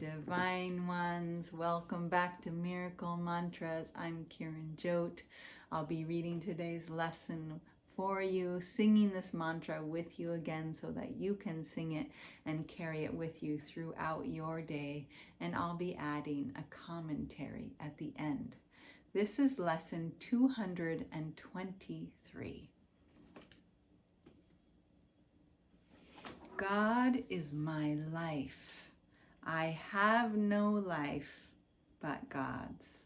Divine Ones, welcome back to Miracle Mantras. I'm Kiran Jot. I'll be reading today's lesson for you, singing this mantra with you again so that you can sing it and carry it with you throughout your day. And I'll be adding a commentary at the end. This is lesson 223. God is my life. I have no life but God's.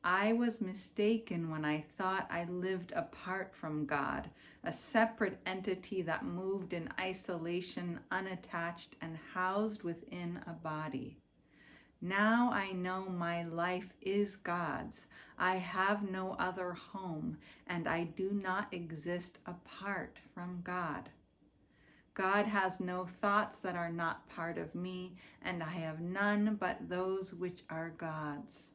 I was mistaken when I thought I lived apart from God, a separate entity that moved in isolation, unattached, and housed within a body. Now I know my life is God's. I have no other home, and I do not exist apart from God. God has no thoughts that are not part of me, and I have none but those which are God's.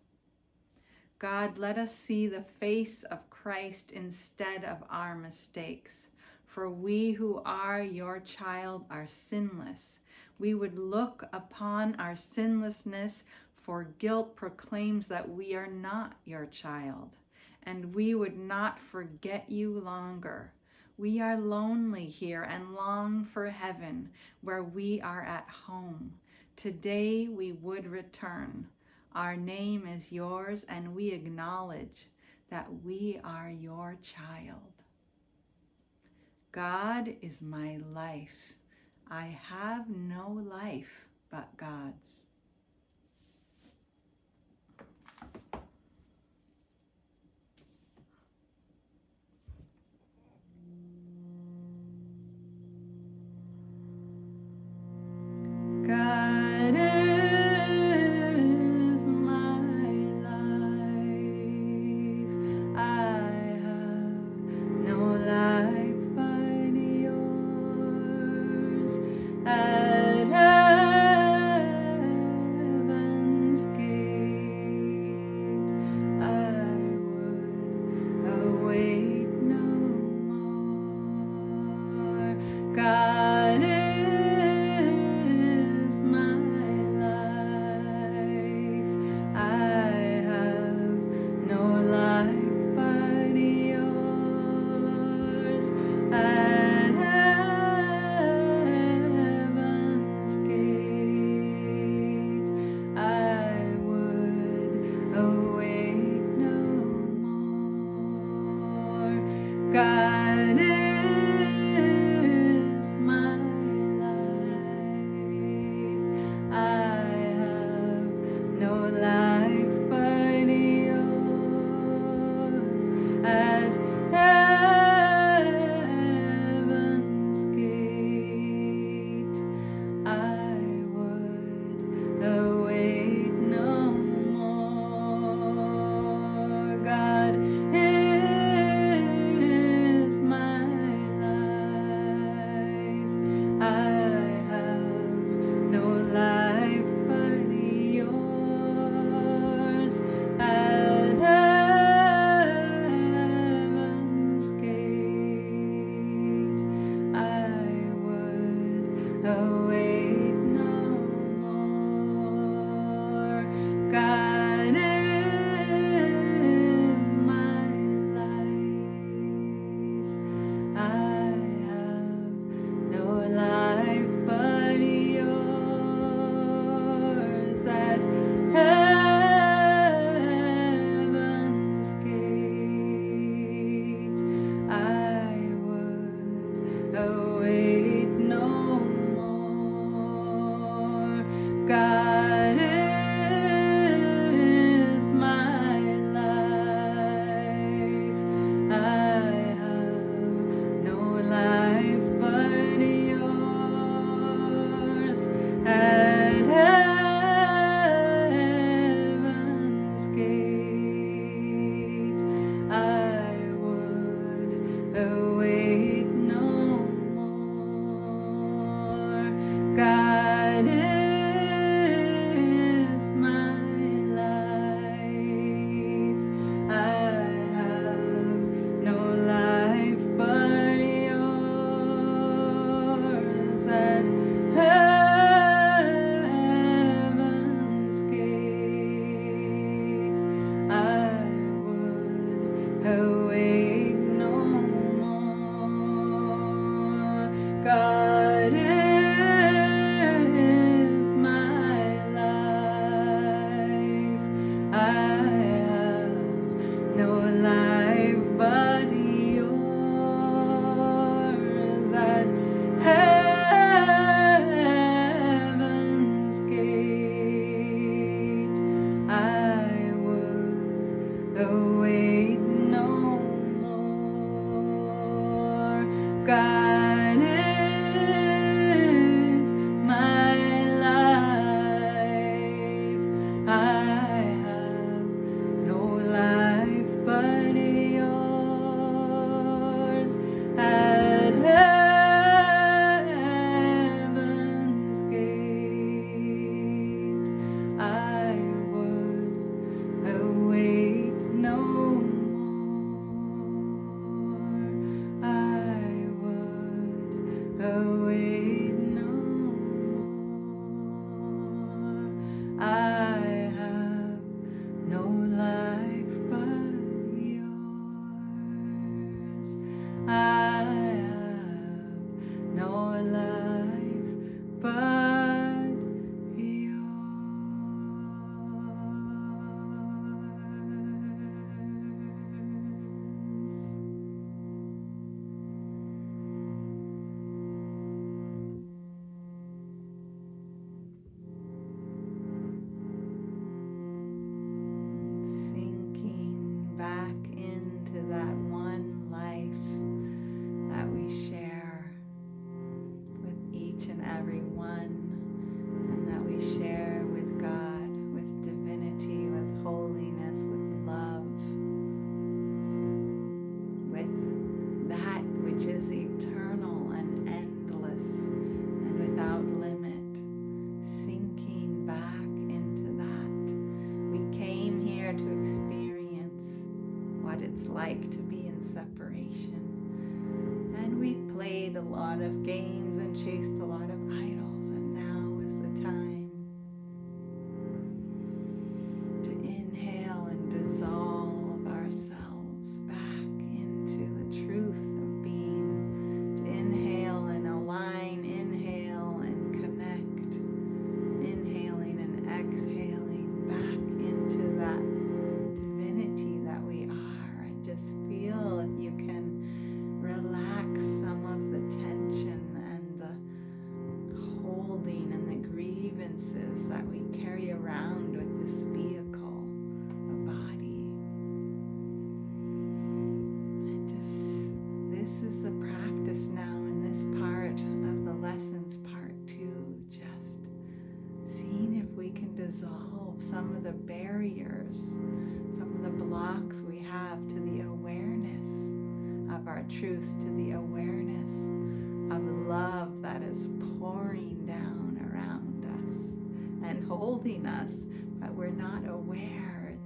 God, let us see the face of Christ instead of our mistakes. For we who are your child are sinless. We would look upon our sinlessness, for guilt proclaims that we are not your child, and we would not forget you longer. We are lonely here and long for heaven, where we are at home. Today we would return. Our name is yours, and we acknowledge that we are your child. God is my life. I have no life but God's. God is my life. I have no life but yours. At heaven's gate, I would await no more. God is God is my life. I have no life but yours. At heaven's gate, I would await no more. God is my life. I have no life but yours. At heaven's gate, I would await no more. God is my life. I have no life but yours. At heaven's gate, I would await no more. God is my life. I have no life but yours. At heaven's gate, I would await no more. God is my life. I have no life but yours. At heaven's each and every one, and that we share with God, with divinity, with holiness, with love, with that which is eternal and endless and without limit, sinking back into that. We came here to experience what it's like to be in separation. And we've played a lot of games and chased a lot of idols, and now is the time to inhale and dissolve ourselves back into the truth of being, to inhale and align, inhale and connect, inhaling and exhaling back into that divinity that we are, and just feel if you can relax some of the tension and the holding and the grievances that we carry around with this vehicle, the body. And just, this is the practice now in this part of the lessons, part 2, just seeing if we can dissolve some of the barriers, some of the blocks we have to the awareness of our truth, to the awareness of love that is pouring down around us and holding us, but we're not aware.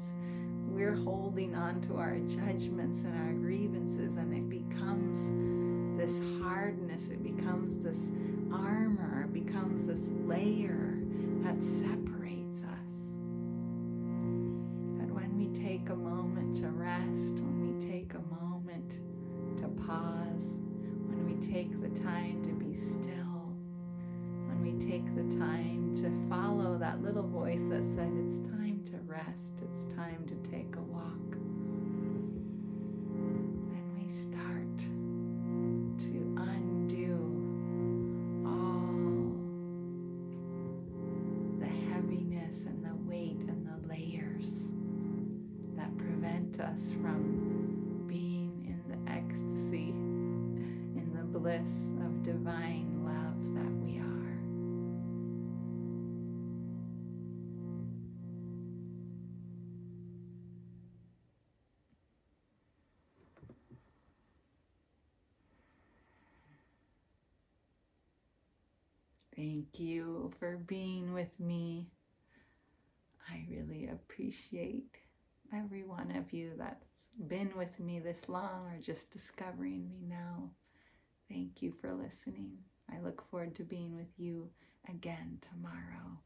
We're holding on to our judgments and our grievances, and it becomes this hardness, it becomes this armor, it becomes this layer that separates us. But when we take a moment to rest, when we take a moment to pause, when we take the time to be still, when we take the time to follow that little voice that said it's time to rest, it's time to take a walk, then we start to undo all the heaviness and the weight and the layers that prevent us from being in the ecstasy, in the bliss of divine love that we are. Thank you for being with me. I really appreciate every one of you that's been with me this long or just discovering me now. Thank you for listening. I look forward to being with you again tomorrow.